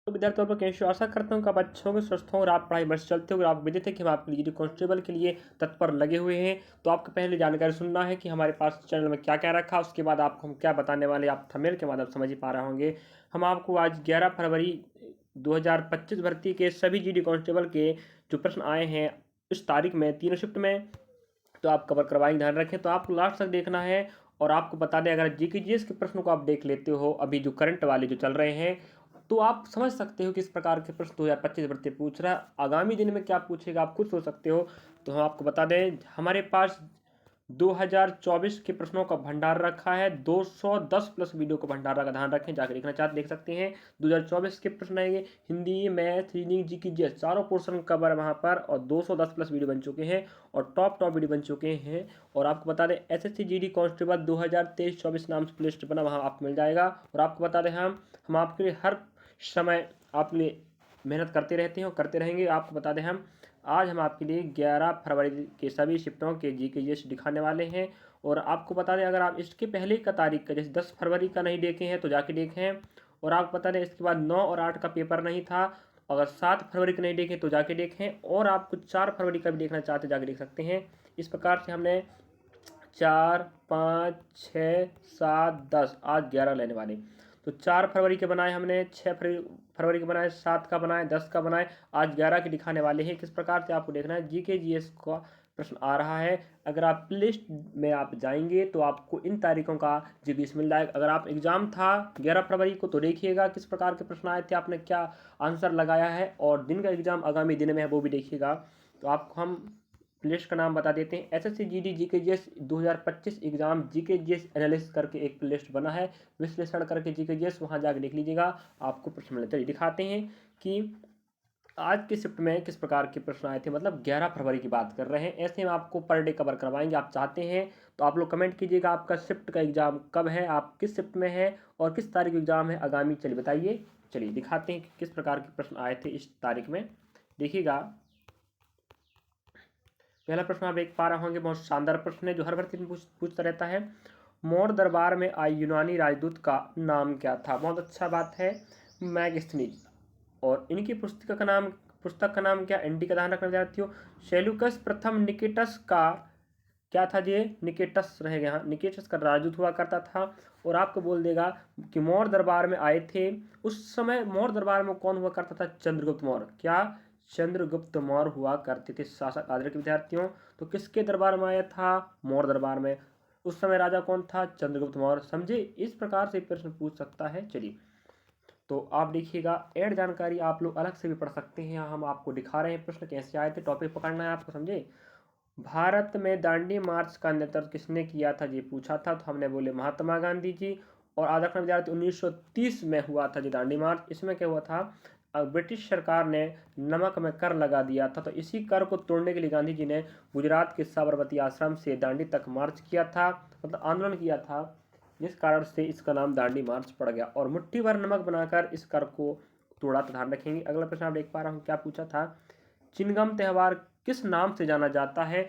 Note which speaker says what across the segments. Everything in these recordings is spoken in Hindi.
Speaker 1: तो विद्यार्थियों पर कैसे आशा करता हूँ कि आप अच्छे होंगे, स्वस्थ होंगे और आप पढ़ाई में चलते होंगे। आप विदित है कि हम आपके लिए कांस्टेबल के लिए तत्पर लगे हुए हैं। तो आपको पहले जानकारी सुनना है कि हमारे पास चैनल में क्या क्या रखा, उसके बाद आपको हम क्या बताने वाले, आप थंबनेल के माध्यम से समझ ही पा रहे होंगे। हम आपको आज 11 फरवरी 2025 भर्ती के सभी जीडी कांस्टेबल के जो प्रश्न आए हैं इस तारीख में, तीनों शिफ्ट में, तो आप कवर करवाएंगे, ध्यान रखें। तो आपको लास्ट तक देखना है। और आपको बता दें, अगर जीके जीएस के प्रश्नों को आप देख लेते हो, अभी जो करंट वाले जो चल रहे हैं, तो आप समझ सकते हो किस प्रकार के प्रश्न 2025 भर्ती पूछ रहा है, आगामी दिन में क्या पूछेगा आप खुद सोच सकते हो। तो हम आपको बता दें, हमारे पास 2024 के प्रश्नों का भंडार रखा है, 210 प्लस वीडियो का भंडार का ध्यान रखें, जाकर देखना चाहते देख सकते हैं। 2024 के प्रश्न आएंगे, Hindi, math, reasoning, GK GS चारों पोर्शन कवर है वहाँ पर, और 210 प्लस वीडियो बन चुके हैं और टॉप वीडियो बन चुके हैं। और आपको बता दें, एसएससी जीडी कांस्टेबल 2023-24 नाम से लिस्ट बना, वहाँ आपको मिल जाएगा। और आपको बता दें, हम आपके लिए हर समय आपके लिए मेहनत करते रहते हैं और करते रहेंगे। आपको बता दें, आज हम आपके लिए 11 फरवरी के सभी शिफ्टों के जीके जीएस दिखाने वाले हैं। और आपको बता दें, अगर आप इसके पहले का तारीख का, जैसे 10 फरवरी का नहीं देखे हैं तो जाके देखें। और आपको बता दें, इसके बाद 9 और 8 का पेपर नहीं था, अगर 7 फरवरी का नहीं देखें तो जाके देखें। और आपको 4 फरवरी का भी देखना चाहते जाके देख सकते हैं। इस प्रकार से हमने 4, 5, 6, 7, 10, आज 11 लेने वाले। तो 4 फरवरी के बनाए हमने, 6 फरवरी के बनाए, 7 का बनाए, 10 का बनाए, आज 11 के दिखाने वाले हैं। किस प्रकार से आपको देखना है, जीके जीएस का प्रश्न आ रहा है। अगर आप लिस्ट में आप जाएंगे तो आपको इन तारीखों का जीके मिल जाएगा। अगर आप एग्जाम था 11 फरवरी को तो देखिएगा किस प्रकार के प्रश्न आए थे, आपने क्या आंसर लगाया है, और दिन का एग्जाम आगामी दिन में है वो भी देखिएगा। तो आपको हम लिस्ट का नाम बता देते हैं, SSC GD GK GS 2025 exam GK GS analysis करके एक लिस्ट बना है, विश्लेषण करके जीके जीएस, वहाँ जाकर देख लीजिएगा, आपको प्रश्न मिलते हैं। दिखाते हैं कि आज के शिफ्ट में किस प्रकार के प्रश्न आए थे, मतलब 11 फरवरी की बात कर रहे हैं। ऐसे हम आपको पर डे कवर करवाएंगे, आप चाहते हैं तो आप लोग कमेंट कीजिएगा आपका शिफ्ट का एग्जाम कब है, आप किस शिफ्ट में है और किस तारीख एग्जाम है आगामी, चलिए बताइए। चलिए दिखाते हैं कि किस प्रकार के प्रश्न आए थे इस तारीख में। देखिएगा, पहला प्रश्न आप देख पा रहे होंगे, बहुत शानदार प्रश्न है जो हर भर्ती में पूछता रहता है। मौर्य दरबार में आई यूनानी राजदूत का नाम क्या था? बहुत अच्छा बात है, मैगस्थनीज। और इनकी पुस्तक का नाम क्या? एनडी का ध्यान रखना विद्यार्थियों। सेल्यूकस प्रथम निकेटस का क्या था? ये निकेटस रहेगा, यहाँ निकेटस का राजदूत हुआ करता था। और आपको बोल देगा कि मौर्य दरबार में आए थे, उस समय मौर्य दरबार में कौन हुआ करता था? चंद्रगुप्त मौर्य। क्या? चंद्रगुप्त मौर्य हुआ करते थे शासक आदर के विद्यार्थियों। तो किसके दरबार में आया था? मौर्य दरबार में। उस समय राजा कौन था? चंद्रगुप्त मौर्य। समझे? इस प्रकार से प्रश्न पूछ सकता है। चलिए, तो आप देखिएगा, ऐड जानकारी आप लोग अलग से भी पढ़ सकते हैं, यहाँ हम आपको दिखा रहे हैं प्रश्न कैसे आए थे, टॉपिक पकड़ना है आपको, समझे। भारत में दांडी मार्च का नेतृत्व किसने किया था, ये पूछा था, तो हमने बोले महात्मा गांधी जी। और आदर्श विद्यार्थी 1930 में हुआ था जी दांडी मार्च। इसमें क्या हुआ था, ब्रिटिश सरकार ने नमक में कर लगा दिया था, तो इसी कर को तोड़ने के लिए गांधी जी ने गुजरात के साबरमती आश्रम से दांडी तक मार्च किया था, मतलब आंदोलन किया था, जिस कारण से इसका नाम दांडी मार्च पड़ गया। और मुट्ठी भर नमक बनाकर इस कर को तोड़ा, तो ध्यान रखेंगे। अगला प्रश्न आप देख पा रहा हूँ, क्या पूछा था, चिनगम त्यौहार किस नाम से जाना जाता है?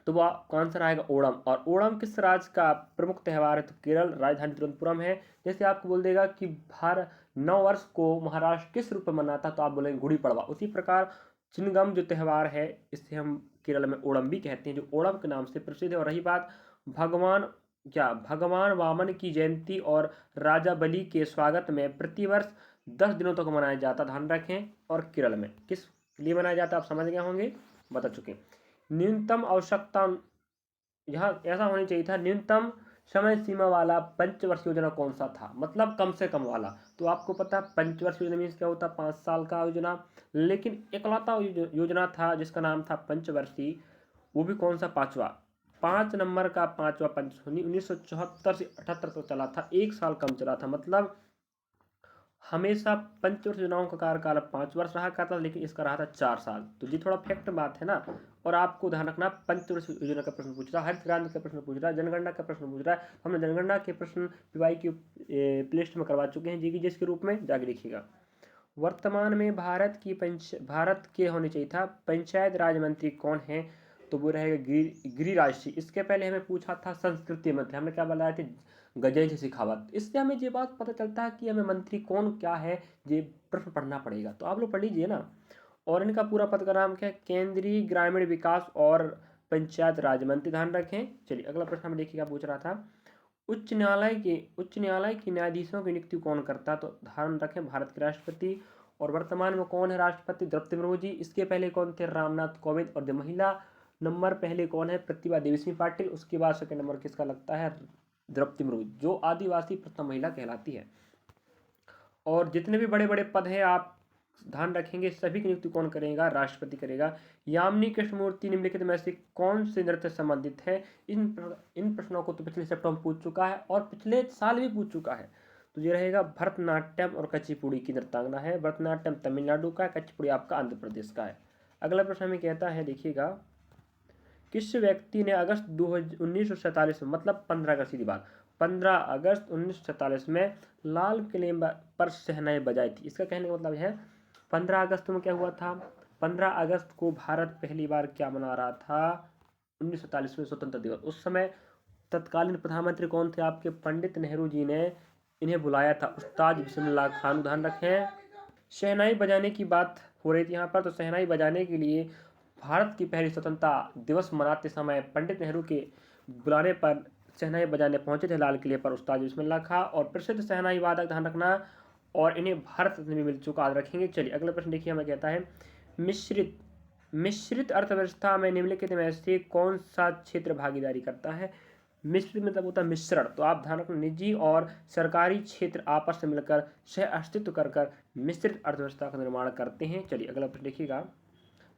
Speaker 1: तो वो आंसर आएगा ओणम। और ओणम किस राज्य का प्रमुख त्यौहार है? तो केरल, राजधानी तिरुवनंतपुरम है। जैसे आपको बोल देगा कि भारत नव वर्ष को महाराष्ट्र किस रूप में मनाता, तो आप बोलेंगे गुड़ी पड़वा। उसी प्रकार चिनगम जो त्यौहार है, इसे हम केरल में ओणम भी कहते हैं, जो ओणम के नाम से प्रसिद्ध है। और रही बात भगवान वामन की जयंती और राजा बलि के स्वागत में प्रतिवर्ष 10 दिनों तक मनाया जाता, ध्यान रखें। और केरल में किस लिए मनाया जाता, आप समझ गए होंगे, बता चुके। न्यूनतम आवश्यकता, यहाँ ऐसा होनी चाहिए था, न्यूनतम समय सीमा वाला पंचवर्ष योजना कौन सा था, मतलब कम से कम वाला। तो आपको पता, पंचवर्ष योजना मीन्स क्या होता, 5 साल का योजना। लेकिन एकलौता योजना था जिसका नाम था पंचवर्षीय, वो भी कौन सा? 5वां, 5 नंबर का 5वां पंच 1974 से 78 तक चला था, 1 साल कम चला था। मतलब हमेशा पंचवर्ष योजनाओं का कार्यकाल 5 वर्ष रहा करता, लेकिन इसका रहा था 4 साल। तो ये थोड़ा फैक्ट बात है ना। और आपको ध्यान रखना, पंचवर्ष योजना का प्रश्न पूछ रहा है, हरित क्रांति का प्रश्न पूछ रहा है, जनगणना का प्रश्न पूछ रहा है। हमने जनगणना के प्रश्न पीवाई की प्लेलिस्ट में करवा चुके हैं जीके जिसके रूप में, जाके देखिएगा। वर्तमान में भारत के होने चाहिए था पंचायत राज मंत्री कौन है? तो वो रहेगा गिरिराज सिंह। इसके पहले हमें पूछा था संस्कृति मंत्री, हमने क्या बताया थे, गजय जी सिखावत। इससे हमें ये बात पता चलता है कि हमें मंत्री कौन क्या है, ये प्रश्न पढ़ना पड़ेगा। तो आप लोग पढ़ लीजिए ना। और इनका पूरा पद का नाम क्या है? केंद्रीय ग्रामीण विकास और पंचायत राज मंत्री, ध्यान रखें। चलिए अगला प्रश्न हमें देखिए क्या पूछ रहा था। उच्च न्यायालय के न्यायाधीशों की नियुक्ति कौन करता? तो ध्यान रखें भारत के राष्ट्रपति। और वर्तमान में कौन है राष्ट्रपति? द्रौपदी मुर्मू जी। इसके पहले कौन थे? रामनाथ कोविंद। और जो महिला नंबर पहले कौन है? प्रतिभा देवी सिंह पाटिल। उसके बाद सेकंड नंबर किसका लगता है? द्रौपदी मुर्मू, जो आदिवासी प्रथम महिला कहलाती है। और जितने भी बड़े बड़े पद हैं आप ध्यान रखेंगे, सभी की नियुक्ति कौन करेगा? राष्ट्रपति करेगा। यामिनी कृष्णमूर्ति निम्नलिखित में से कौन से नृत्य से संबंधित है? इन प्रश्नों को तो पिछले सप्ताह में पूछ चुका है और पिछले साल भी पूछ चुका है। तो ये रहेगा भरतनाट्यम और कुचिपुड़ी की नृत्यांगना है। भरतनाट्यम तमिलनाडु का है, कुचिपुड़ी आपका आंध्र प्रदेश का है। अगला प्रश्न हमें कहता है, देखिएगा, किस व्यक्ति ने अगस्त 1947 में, मतलब 15 अगस्त की बात, 15 अगस्त 1947 में लाल किले पर शहनाई बजाई थी? इसका कहने का मतलब है 15 अगस्त में क्या हुआ था? 15 अगस्त को भारत पहली बार क्या मना रहा था? 1947 में स्वतंत्रता दिवस। उस समय तत्कालीन प्रधानमंत्री कौन थे आपके? पंडित नेहरू जी ने इन्हें बुलाया था, उस्ताद बिस्मिल्लाह खान। ध्यान रखें, शहनाई बजाने की बात हो रही थी यहाँ पर। तो शहनाई बजाने के लिए भारत की पहली स्वतंत्रता दिवस मनाते समय पंडित नेहरू के बुलाने पर शहनाई बजाने पहुंचे थे लाल किले पर उस्ताद बिस्मिल्लाह खां, और प्रसिद्ध शहनाई वादक, ध्यान रखना, और इन्हें भारत रत्न भी मिल चुका, याद रखेंगे। चलिए अगला प्रश्न देखिए हमें कहता है, मिश्रित अर्थव्यवस्था में निम्नलिखित में से कौन सा क्षेत्र भागीदारी करता है? मिश्रित मतलब होता है मिश्रण। तो आप ध्यान रखना, निजी और सरकारी क्षेत्र आपस में मिलकर सह अस्तित्व कर मिश्रित अर्थव्यवस्था का निर्माण करते हैं। चलिए अगला प्रश्न देखिएगा।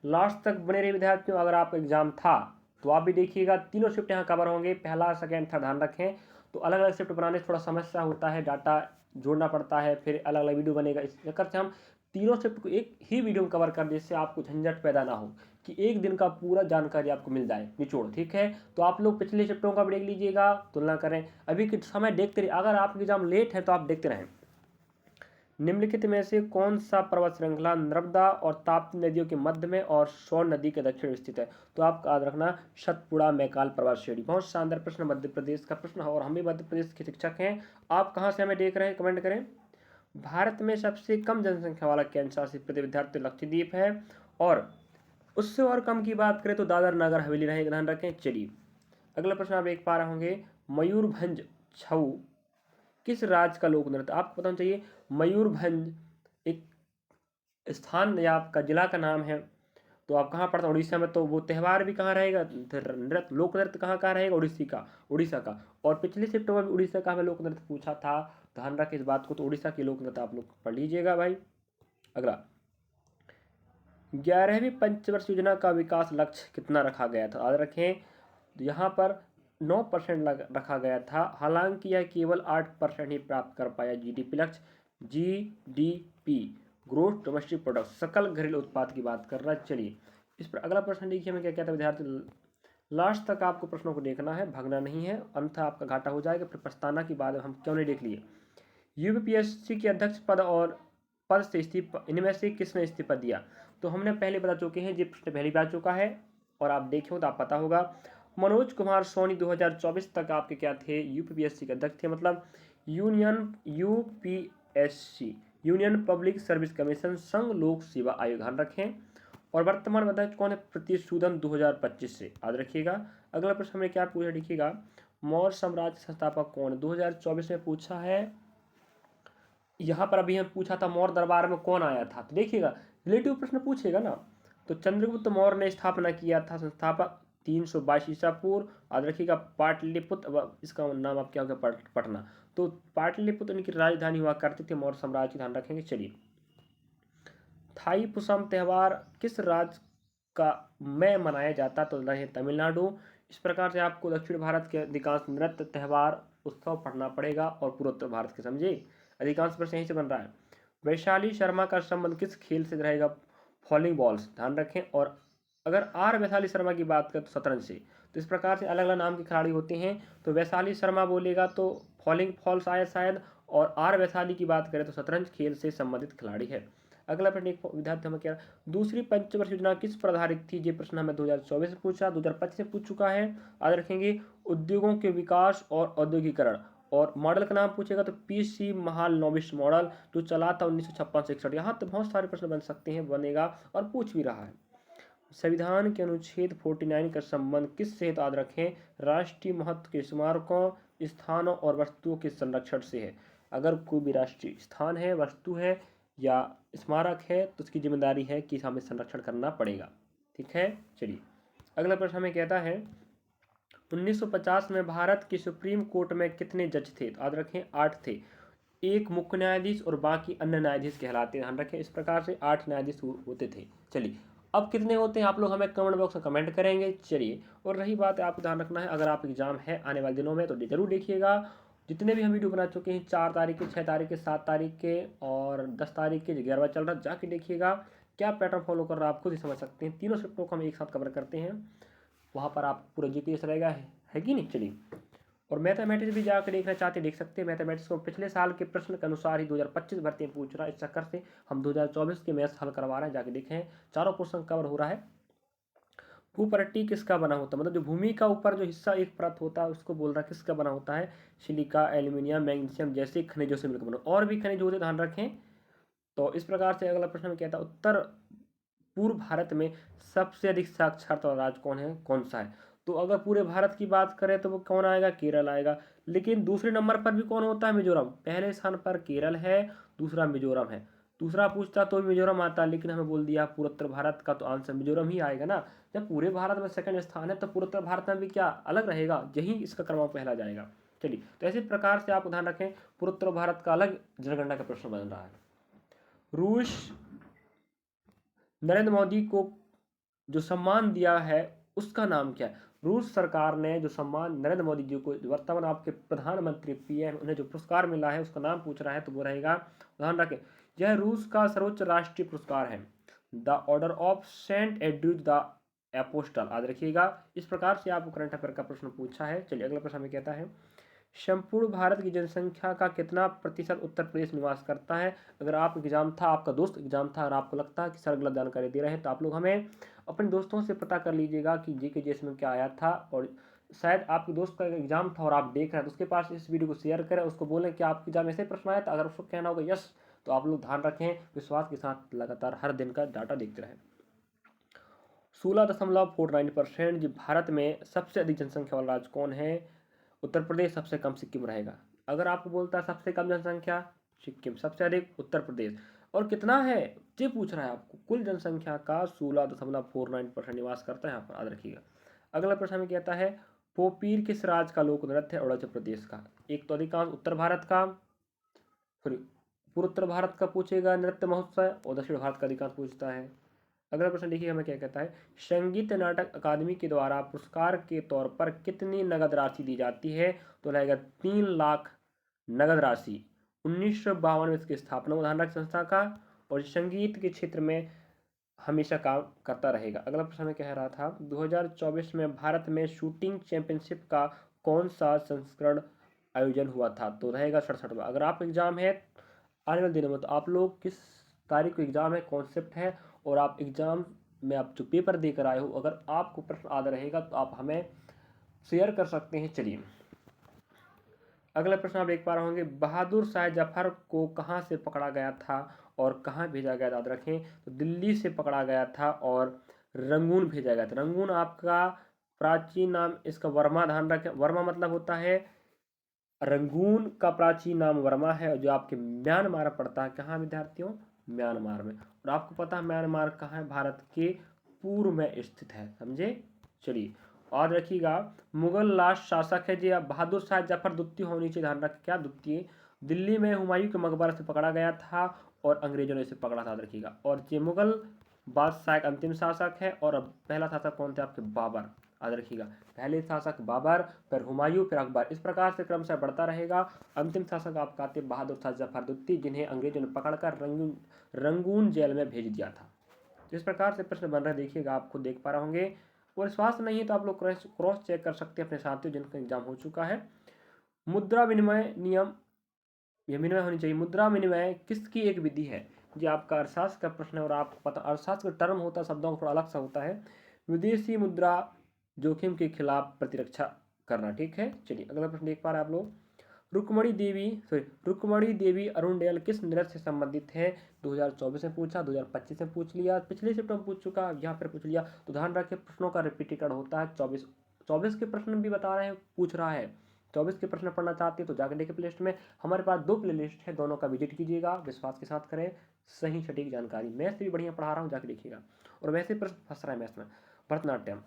Speaker 1: लास्ट तक बने रहे विद्यार्थियों, अगर आपका एग्जाम था तो आप भी देखिएगा, तीनों शिफ्ट यहाँ कवर होंगे, पहला सेकेंड थर्ड, ध्यान रखें। तो अलग अलग शिफ्ट बनाने से थोड़ा समस्या होता है, डाटा जोड़ना पड़ता है, फिर अलग अलग वीडियो बनेगा। इस चक्कर से हम तीनों शिफ्ट को एक ही वीडियो में कवर कर दें, जिससे आपको झंझट पैदा ना हो, कि एक दिन का पूरा जानकारी आपको मिल जाए निचोड़। ठीक है, तो आप लोग पिछले शिफ्टों का भी देख लीजिएगा, तुलना करें। अभी के समय देखते रहिए, अगर आपके एग्जाम लेट है तो आप देखते रहें। निम्नलिखित में से कौन सा पर्वत श्रृंखला नर्मदा और ताप्ती नदियों के मध्य में और सोन नदी के दक्षिण में स्थित है? तो आप याद रखना, सतपुड़ा मैकाल पर्वत श्रेणी। बहुत शानदार प्रश्न, मध्य प्रदेश का प्रश्न, और हम भी मध्य प्रदेश के शिक्षक हैं। आप कहाँ से हमें देख रहे हैं, कमेंट करें। भारत में सबसे कम जनसंख्या वाला केंद्र शासित प्रदेश विद्यार्थी लक्षद्वीप है, और उससे और कम की बात करें तो दादर नगर हवेली रहेगा, ध्यान रखें। चलिए अगला प्रश्न आप देख पा रहे होंगे, मयूरभंज छऊ किस राज्य का लोक नृत्य? आपको बताना चाहिए, मयूरभंज एक स्थान या आपका जिला का नाम है। तो आप कहाँ पढ़ते हैं? उड़ीसा में। तो वो त्यौहार भी कहाँ रहेगा? नृत्य, लोक नृत्य कहाँ रहेगा? उड़ीसा का। और पिछले शिफ्ट में भी उड़ीसा का हमें लोक नृत्य पूछा था, ध्यान रखें इस बात को। तो उड़ीसा की लोक नृत्य आप लोग पढ़ लीजिएगा भाई। अगला, 11वीं पंचवर्षीय योजना का विकास लक्ष्य कितना रखा गया था? याद रखें, यहाँ पर 9% रखा गया था, हालांकि यह केवल 8% ही प्राप्त कर पाया जीडीपी लक्ष्य। जीडीपी, ग्रोथ डोमेस्टिक प्रोडक्ट, सकल घरेलू उत्पाद की बात कर रहा है। चलिए इस पर अगला प्रश्न देखिए हमें क्या कहता है विद्यार्थी। लास्ट तक आपको प्रश्नों को देखना है, भागना नहीं है, अन्यथा आपका घाटा हो जाएगा, फिर पछताना की बात हम क्यों नहीं देख लिए। यूपीपीएससी के अध्यक्ष पद से इस्तीफा, इनमें से किसने इस्तीफा दिया? तो हमने पहले बता चुके हैं, ये प्रश्न पहले बता चुका है, और आप देखे हो तो आप पता होगा। मनोज कुमार सोनी 2024 तक आपके क्या थे? यूपीपीएससी के अध्यक्ष थे, मतलब UPSC, union public service commission, संघ लोक सेवा आयोग, ध्यान रखें। और वर्तमान अध्यक्ष कौन है? प्रतिसूदन 2025 से, याद रखिएगा। अगला प्रश्न हमें क्या पूछा, देखिएगा, मौर्य साम्राज्य संस्थापक कौन है? 2024 में पूछा है। यहाँ पर अभी हम पूछा था मौर्य दरबार में कौन आया था, तो देखिएगा रिलेटिव प्रश्न पूछेगा ना। तो चंद्रगुप्त मौर्य ने स्थापना किया था, संस्थापक 322 ईसा पूर्व, याद रखिएगा। पाटलिपुत्र, इसका नाम आप क्या होगा? पटना। तो पाटलिपुत्र उनकी राजधानी हुआ करती थी मौर्य साम्राज्य, ध्यान रखेंगे। चलिए, थाई पुसम त्यौहार किस राज्य का में मनाया जाता? तो नहीं, तमिलनाडु। इस प्रकार से आपको दक्षिण भारत के अधिकांश नृत्य, त्यौहार, उत्सव पढ़ना पड़ेगा, और पूर्वोत्तर भारत के, समझे, अधिकांश प्रश्न यहीं से बन रहा है। वैशाली शर्मा का संबंध किस खेल से रहेगा? फॉलिंग बॉल्स, ध्यान रखें। और अगर आर वैशाली शर्मा की बात करें तो शतरंज से। तो इस प्रकार से अलग अलग नाम के खिलाड़ी होते हैं। तो वैशाली शर्मा बोलेगा तो फॉलिंग फॉल्स आया शायद, और आर वैशाली की बात करें तो शतरंज खेल से संबंधित खिलाड़ी है। अगला प्रश्न एक विद्यार्थी हमें क्या, दूसरी पंचवर्षीय योजना किस पर आधारित थी? ये प्रश्न हमें 2024 में पूछा, 2025 में पूछ चुका है, याद रखेंगे। उद्योगों के विकास और औद्योगिकरण, और मॉडल का नाम पूछेगा तो पीसी महालनोबिस मॉडल, जो चला था 1956 से 61। यहाँ तो बहुत सारे प्रश्न बन सकते हैं, बनेगा और पूछ भी रहा है। संविधान के अनुच्छेद 49 का संबंध किस से याद रखें? राष्ट्रीय महत्व के स्मारकों, स्थानों और वस्तुओं के संरक्षण से है। अगर कोई भी राष्ट्रीय स्थान है, वस्तु है या स्मारक है तो उसकी जिम्मेदारी है कि हमें संरक्षण करना पड़ेगा। ठीक है, चलिए अगला प्रश्न हमें कहता है 1950 में भारत की सुप्रीम कोर्ट में कितने जज थे? याद रखें 8 थे। एक मुख्य न्यायाधीश और बाकी अन्य न्यायाधीश कहलाते हैं, ध्यान रखें। इस प्रकार से 8 न्यायाधीश होते थे। चलिए अब कितने होते हैं आप लोग हमें कमेंट बॉक्स में कमेंट करेंगे। चलिए, और रही बात है, आपको ध्यान रखना है अगर आप एग्जाम है आने वाले दिनों में तो जरूर देखिएगा। जितने भी हम वीडियो बना चुके हैं 4 तारीख के, 6 तारीख के, 7 तारीख के और 10 तारीख के, 11 चल रहा है, जाके देखिएगा क्या पैटर्न फॉलो कर रहा है आप खुद ही समझ सकते हैं। तीनों शिफ्टों को हम एक साथ कवर करते हैं, वहाँ पर आप पूरा जीपीएस रहेगा, है कि नहीं। चलिए, और मैथमेटिक्स भी जाकर देखना चाहते देख सकते हैं। मैथमेटिक्स को पिछले साल के प्रश्न के अनुसार ही 2025 भर्ती में पूछ रहा है, इस चक्कर से हम 2024 के मैथ्स हल करवा रहे हैं, जाके देखें। चारों क्वेश्चन कवर हो रहा है। भूपट्टी किसका बना होता है? मतलब जो भूमि का ऊपर जो हिस्सा एक परत होता है उसको बोल रहा है किसका बना होता है? सिलिका, एल्यूमिनियम, मैग्नीशियम जैसे खनिजों से मिलकर बना। और भी खनिज होते, ध्यान रखें। तो इस प्रकार से अगला प्रश्न में कहता है उत्तर पूर्व भारत में सबसे अधिक साक्षरता राज्य कौन है, कौन सा है? तो अगर पूरे भारत की बात करें तो वो कौन आएगा? केरल आएगा। लेकिन दूसरे नंबर पर भी कौन होता है? मिजोरम। पहले स्थान पर केरल है, दूसरा मिजोरम है। दूसरा पूछता तो भी मिजोरम आता, लेकिन हमें बोल दिया पूर्वोत्तर भारत का, तो आंसर मिजोरम ही आएगा ना। जब पूरे भारत में सेकंड स्थान है तो पूर्वोत्तर भारत में भी क्या अलग रहेगा? यही इसका क्रमांक पहला जाएगा। चलिए, तो ऐसे प्रकार से आप ध्यान रखें, पूर्वोत्तर भारत का अलग जनगणना का प्रश्न बन रहा है। रूस नरेंद्र मोदी को जो सम्मान दिया है उसका नाम क्या है? रूस सरकार ने जो सम्मान नरेंद्र मोदी जी को, वर्तमान आपके प्रधानमंत्री पीएम, उन्हें जो पुरस्कार मिला है उसका नाम पूछ रहा है, तो वो रहेगा, ध्यान रखें, यह रूस का सर्वोच्च राष्ट्रीय पुरस्कार है, the Order of Saint Andrews the Apostle. याद रखिएगा। इस प्रकार से आपको करंट अफेयर का प्रश्न पूछा है। चलिए अगला प्रश्न हमें कहता है संपूर्ण भारत की जनसंख्या का कितना प्रतिशत उत्तर प्रदेश निवास करता है? अगर आप एग्जाम था, आपका दोस्त एग्जाम था और आपको लगता है कि सर गलत जानकारी दे रहे हैं, तो आप लोग हमें अपने दोस्तों से पता कर लीजिएगा कि जीके जीएस में क्या आया था। और शायद आपके दोस्त का एग्जाम था और आप देख रहे हैं तो उसके पास इस वीडियो को शेयर करें, उसको बोलें कि आपके एग्जाम ऐसे प्रश्न आया था। अगर उसको कहना होगा यस, तो आप लोग ध्यान रखें, विश्वास के साथ लगातार हर दिन का डाटा देखते रहें। 16.49% जी भारत में सबसे अधिक जनसंख्या वाला राज्य कौन है? उत्तर प्रदेश। सबसे कम सिक्किम रहेगा। अगर आपको बोलता है सबसे कम जनसंख्या सिक्किम, सबसे अधिक उत्तर प्रदेश। और कितना है ये पूछ रहा है आपको, कुल जनसंख्या का 16.49% निवास करता है यहाँ पर, याद रखिएगा। अगला प्रश्न में कहता है पोपीर किस राज्य का लोक नृत्य है? अरुणाचल प्रदेश का। एक तो अधिकांश उत्तर भारत का, सॉरी पूर्वोत्तर भारत का पूछेगा नृत्य महोत्सव, और दक्षिण भारत का अधिकांश पूछता है। अगला प्रश्न देखिए हमें क्या कहता है संगीत नाटक अकादमी के द्वारा पुरस्कार के तौर पर कितनी नगद राशि दी जाती है? तो रहेगा 3 लाख नगद राशि। 1952 में इसकी स्थापना हुआ, ध्यान रख संस्था का, और संगीत के क्षेत्र में हमेशा काम करता रहेगा। अगला प्रश्न में कह रहा था 2024 में भारत में शूटिंग चैंपियनशिप का कौन सा संस्करण आयोजन हुआ था? तो रहेगा 67वां। अगर आप एग्जाम है आने वाले दिनों में तो आप लोग किस तारीख को एग्जाम है, कॉन्सेप्ट है, और आप एग्जाम में आप जो पेपर देकर आए हो, अगर आपको प्रश्न याद रहेगा तो आप हमें शेयर कर सकते हैं। चलिए अगला प्रश्न आप देख पा रहे होंगे बहादुर शाह जफर को कहाँ से पकड़ा गया था और कहाँ भेजा गया था? याद रखें, तो दिल्ली से पकड़ा गया था और रंगून भेजा गया था। रंगून आपका प्राचीन नाम इसका वर्मा, ध्यान रखें, वर्मा मतलब होता है, रंगून का प्राचीन नाम वर्मा है, जो आपके म्यांमार पड़ता है। कहाँ विद्यार्थियों? म्यांमार में। और आपको पता है म्यांमार कहाँ है? भारत के पूर्व में स्थित है, समझे। चलिए याद रखिएगा मुगल लास्ट शासक है जी आप बहादुर शाह जफर द्वितीय होनी चाहिए, ध्यान रखें, क्या द्वितीय? दिल्ली में हुमायूं के मकबरे से पकड़ा गया था और अंग्रेजों ने इसे पकड़ा था, याद रखिएगा। और ये मुगल बादशाह एक अंतिम शासक है, और अब पहला शासक कौन थे आपके? बाबर, याद रखिएगा। पहले शासक बाबर, फिर हुमायूं, फिर अकबर, इस प्रकार से क्रमशः बढ़ता रहेगा। अंतिम शासक आपका आते बहादुर शाह जफर द्वितीय, जिन्हें अंग्रेजों ने पकड़कर रंगून जेल में भेज दिया था। इस प्रकार से प्रश्न बन रहे देखिएगा, आप खुद देख पा रहे होंगे। और विश्वास नहीं है तो आप लोग क्रॉस चेक कर सकते हैं अपने साथियों जिनका एग्जाम हो चुका है। मुद्रा विनिमय नियम, यह विनिमय होनी चाहिए। मुद्रा विनिमय किसकी एक विधि है? जी आपका अर्थशास्त्र का प्रश्न है, और आपको पता अर्थशास्त्र का टर्म होता है, शब्दों का थोड़ा अलग सा होता है। विदेशी मुद्रा जोखिम के खिलाफ प्रतिरक्षा करना, ठीक है। चलिए अगला प्रश्न देख पा रहे हैं आप लोग रुक्मणी देवी अरुणडेल किस नृत्य से संबंधित है? 2024 में पूछा, 2025 में पूछ लिया, पिछले शिफ्ट में पूछ चुका, यहाँ पर पूछ लिया। तो ध्यान रखें, प्रश्नों का रिपीटेड होता है। 24 के प्रश्न भी बता रहे हैं, पूछ रहा है। 24 के प्रश्न पढ़ना चाहते हैं तो जाकर देखिए प्लेलिस्ट में। हमारे पास 2 प्लेलिस्ट है, दोनों का विजिट कीजिएगा, विश्वास के साथ करें, सही सटीक जानकारी। मैथ्स भी बढ़िया पढ़ा रहा हूँ, जाकर देखिएगा। और वैसे प्रश्न फंस रहा है मैथ्स में। भरतनाट्यम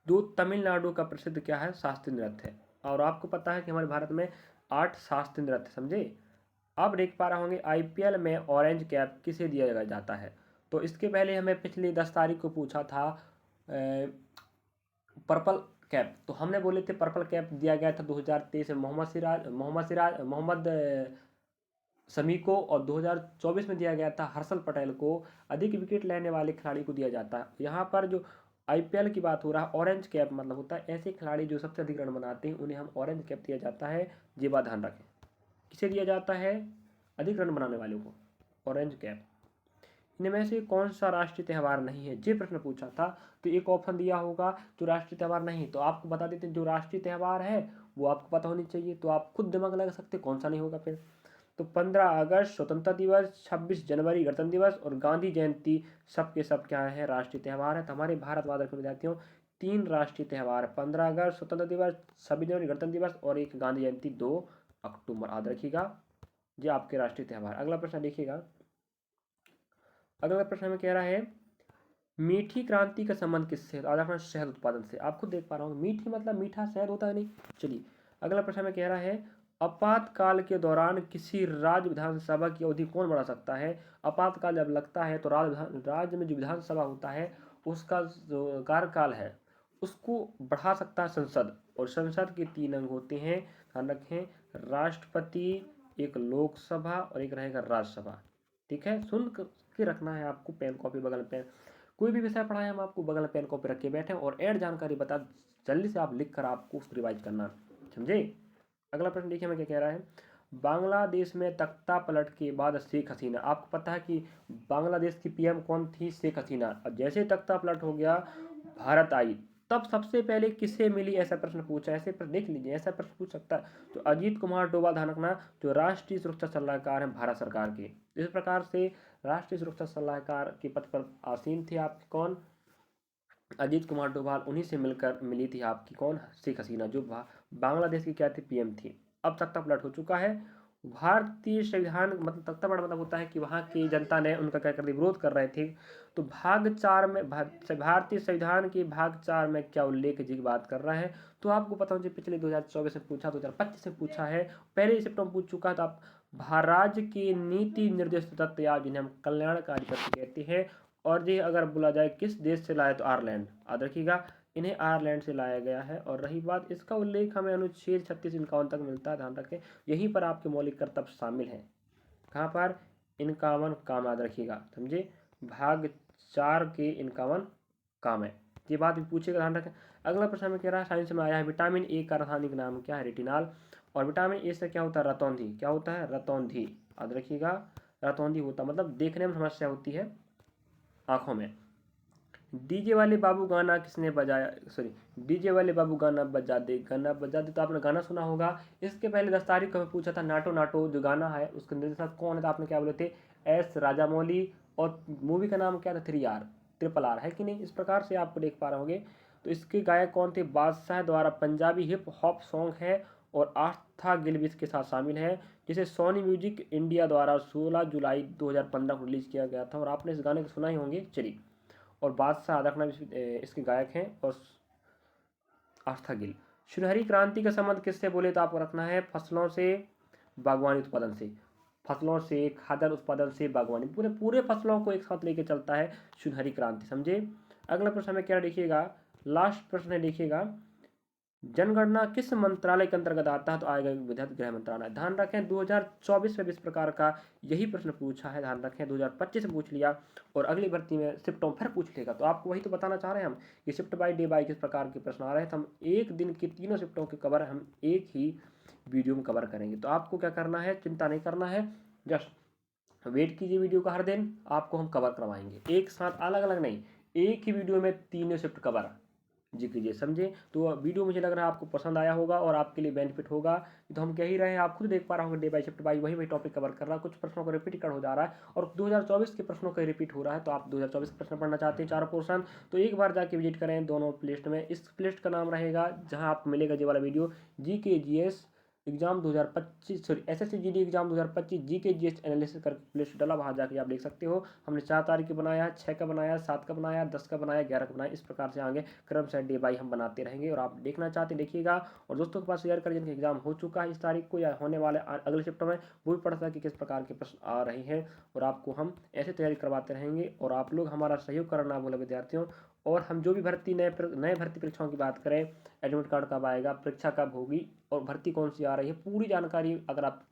Speaker 1: जो तमिलनाडु का प्रसिद्ध क्या है? शास्त्रीय नृत्य है। और आपको पता है कि हमारे भारत में 8 शास्त्रीय नृत्य, समझे। अब देख पा रहे होंगे IPL में ऑरेंज कैप किसे दिया जाता है? तो इसके पहले हमें पिछली 10 तारीख को पूछा था पर्पल कैप। तो हमने बोले थे पर्पल कैप दिया गया था 2023 में मोहम्मद शमी को, और 2024 में दिया गया था हर्षल पटेल को। अधिक विकेट लेने वाले खिलाड़ी को दिया जाता है। यहाँ पर जो IPL की बात हो रहा है, ऑरेंज कैप मतलब होता है ऐसे खिलाड़ी जो सबसे अधिक रन बनाते हैं, उन्हें हम ऑरेंज कैप दिया जाता है। ये बात ध्यान रखें, किसे दिया जाता है? अधिक रन बनाने वालों को ऑरेंज कैप। इनमें से कौन सा राष्ट्रीय त्यौहार नहीं है? ये प्रश्न पूछा था, तो एक ऑप्शन दिया होगा जो राष्ट्रीय त्यौहार नहीं। तो आपको बता देते हैं, जो राष्ट्रीय त्यौहार है वो आपको पता होनी चाहिए, तो आप खुद दिमाग लगा सकते कौन सा नहीं होगा फिर। तो 15 अगस्त स्वतंत्रता दिवस, 26 जनवरी गणतंत्र दिवस और गांधी जयंती सबके सब क्या है? राष्ट्रीय त्यौहार है। तो हमारे भारत के विद्यार्थियों 3 राष्ट्रीय त्यौहार, 15 अगस्त स्वतंत्रता दिवस, 26 जनवरी गणतंत्र दिवस और एक गांधी जयंती 2 अक्टूबर। याद रखिएगा, ये आपके राष्ट्रीय त्यौहार। अगला प्रश्न देखिएगा। अगला प्रश्न में कह रहा है मीठी क्रांति का संबंध किससे? आज अपना शहद उत्पादन से। आप खुद देख पा रहा हूँ, मीठी मतलब मीठा शहद होता है नहीं। चलिए अगला प्रश्न में कह रहा है आपातकाल के दौरान किसी राज्य विधानसभा की अवधि कौन बढ़ा सकता है? आपातकाल जब लगता है तो राज्य में जो विधानसभा होता है उसका जो कार्यकाल है उसको बढ़ा सकता है संसद। और संसद के 3 अंग होते हैं, ध्यान रखें, राष्ट्रपति, एक लोकसभा और एक रहेगा राज्यसभा। ठीक है, सुन के रखना है आपको, पेन कॉपी बगल में। कोई भी विषय पढ़ाए हम आपको बगल में पेन कॉपी रख के बैठे और ऐड जानकारी बता, जल्दी से आप लिख कर आपको उसको रिवाइज करना, समझे। अगला प्रश्न देखिए हमें क्या कह रहा है। बांग्लादेश में तख्ता पलट के बाद शेख हसीना, आपको पता है कि बांग्लादेश की PM कौन थी? शेख हसीना। और जैसे तख्ता पलट हो गया, भारत आई, तब सबसे पहले किसे मिली? ऐसा प्रश्न पूछा। ऐसे प्रश्न देख लीजिए, ऐसा प्रश्न पूछ सकता है। तो अजीत कुमार डोभाल, ध्यान रखना, जो राष्ट्रीय सुरक्षा सलाहकार हैं भारत सरकार के। इस प्रकार से राष्ट्रीय सुरक्षा सलाहकार के पद पर आसीन थे आपके कौन? अजीत कुमार डोभाल। उन्हीं से मिलकर मिली थी आपकी कौन? शेख हसीना, जो बांग्लादेश की क्या थी? PM थी। अब तख्ता पलट हो चुका है। भारतीय संविधान मतलब तख्ता पलट मतलब होता है कि वहाँ की जनता ने उनका क्या कर दिया? विरोध कर रहे थे। तो भाग 4 में भारतीय संविधान के भाग 4 में क्या उल्लेख जी की बात कर रहा है? तो आपको पता होना चाहिए, पिछले 2024 में पूछा, 2025 में पूछा है, पहले ही सिप्टम पूछ चुका था। राज्य की नीति निर्देश तत्व या जिन्हें हम कल्याणकारी तत्व कहते हैं। और ये अगर बोला जाए किस देश से लाया, तो आयरलैंड। याद रखिएगा, इन्हें आयरलैंड से लाया गया है। और रही बात, इसका उल्लेख हमें अनुच्छेद 36-51 तक मिलता है, ध्यान रखें। यहीं पर आपके मौलिक कर्तव्य शामिल हैं। कहाँ पर? 51 काम, याद रखिएगा, समझे। भाग 4 के 51 काम है, ये बात भी पूछेगा, ध्यान रखें। अगला प्रश्न में कह रहा है, साइंस में आया है विटामिन ए का रासायनिक नाम क्या है? रेटिनॉल। और विटामिन ए से क्या होता है? रतौंधी। क्या होता है? रतौंधी। याद रखिएगा, रतौंधी होता मतलब देखने में समस्या होती है आंखों में। डीजे वाले बाबू गाना किसने बजाया? डीजे वाले बाबू गाना बजा दे, गाना बजा दे। तो आपने गाना सुना होगा। इसके पहले 10 तारीख को हमें पूछा था नाटो नाटो जो गाना है उसके निर्देशक कौन है? तो आपने क्या बोले थे? S राजामौली। और मूवी का नाम क्या था? 3R, ट्रिपल R, है कि नहीं? इस प्रकार से आपको देख पा रहे होंगे। तो इसके गायक कौन थे? बादशाह द्वारा पंजाबी हिप हॉप सॉन्ग है और आस्था गिल भी इसके साथ शामिल है, जिसे सोनी म्यूजिक इंडिया द्वारा 16 जुलाई 2015 को रिलीज किया गया था। और आपने इस गाने को सुना ही होंगे। चलिए, और बादशाह अदरकना इसके गायक हैं और आस्था गिल। सुनहरी क्रांति का संबंध किससे बोले? तो आपको रखना है फसलों से, बागवानी उत्पादन से। फसलों से, खाद्यान्न उत्पादन से, बागवानी, पूरे फसलों को एक साथ लेके चलता है सुनहरी क्रांति, समझे। अगला प्रश्न में क्या देखिएगा, लास्ट प्रश्न है, देखिएगा जनगणना किस मंत्रालय के अंतर्गत आता है? तो आएगा विधायी गृह मंत्रालय। ध्यान रखें 2024 में इस प्रकार का यही प्रश्न पूछा है, ध्यान रखें। 2025 में पूछ लिया और अगली भर्ती में शिफ्टों फिर पूछ लेगा। तो आपको वही तो बताना चाह रहे हैं हम कि शिफ्ट बाय डे बाय किस प्रकार के प्रश्न आ रहे हैं। तो हम एक दिन की 3 शिफ्टों के कवर हम एक ही वीडियो में कवर करेंगे। तो आपको क्या करना है, चिंता नहीं करना है, जस्ट वेट कीजिए। वीडियो का हर दिन आपको हम कवर करवाएंगे, एक साथ अलग अलग नहीं, एक ही वीडियो में 3 शिफ्ट कवर। जी कीजिए, समझे। तो वीडियो मुझे लग रहा है आपको पसंद आया होगा और आपके लिए बेनिफिट होगा। तो हम कह ही रहे हैं, आप खुद देख पा रहे होंगे डे बाय शिफ्ट बाय वही टॉपिक कवर कर रहा है। कुछ प्रश्नों को रिपीट कर हो जा रहा है और 2024 के प्रश्नों का रिपीट हो रहा है। तो आप 2024 के प्रश्न पढ़ना चाहते हैं चारों पोर्शन, तो एक बार जाके विजिट करें दोनों प्लेलिस्ट में। इस प्लेलिस्ट का नाम रहेगा जहाँ आपको मिलेगा ये वाला video, GK/GS exam 2025, sorry SSC GD exam 2025 GK/GS analysis करके प्लेलिस्ट डाला, वहाँ जाके आप देख सकते हो। हमने 4 तारीख का बनाया, 6 का बनाया, 7 का बनाया, 10 का बनाया, 11 का बनाया। इस प्रकार से आगे क्रम से डे बाई हम बनाते रहेंगे और आप देखना चाहते हैं देखिएगा। और दोस्तों के पास शेयर कर, जिनका एग्जाम हो चुका है इस तारीख को या होने वाले अगले शिफ्ट में, वो भी पढ़ सके किस प्रकार के प्रश्न आ रहे हैं। और आपको हम ऐसे तैयारी करवाते रहेंगे और आप लोग हमारा सहयोग करना ना भूलें विद्यार्थियों। और हम जो भी भर्ती नए भर्ती परीक्षाओं की बात करें, एडमिट कार्ड कब आएगा, परीक्षा कब होगी और भर्ती कौन सी आ रही है, पूरी जानकारी अगर आप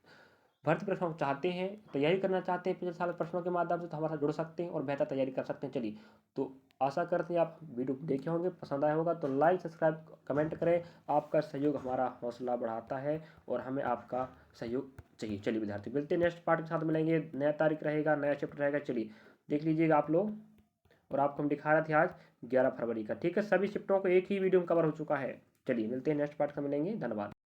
Speaker 1: भर्ती परीक्षाओं को चाहते हैं, तैयारी करना चाहते हैं पिछले साल के प्रश्नों के माध्यम से, तो हमारे साथ जुड़ सकते हैं और बेहतर तैयारी कर सकते हैं। चलिए, तो आशा करते हैं आप वीडियो देखे होंगे, पसंद आया होगा, तो लाइक सब्सक्राइब कमेंट करें। आपका सहयोग हमारा हौसला बढ़ाता है और हमें आपका सहयोग चाहिए। चलिए विद्यार्थी, मिलते हैं नेक्स्ट पार्ट के साथ, मिलेंगे। नया तारीख रहेगा, नया शिफ्ट रहेगा। चलिए देख लीजिएगा आप लोग। और आपको हम दिखा रहे थे आज 11 फरवरी का, ठीक है। सभी शिफ्टों को एक ही वीडियो में कवर हो चुका है। चलिए मिलते हैं नेक्स्ट पार्ट का, मिलेंगे। धन्यवाद।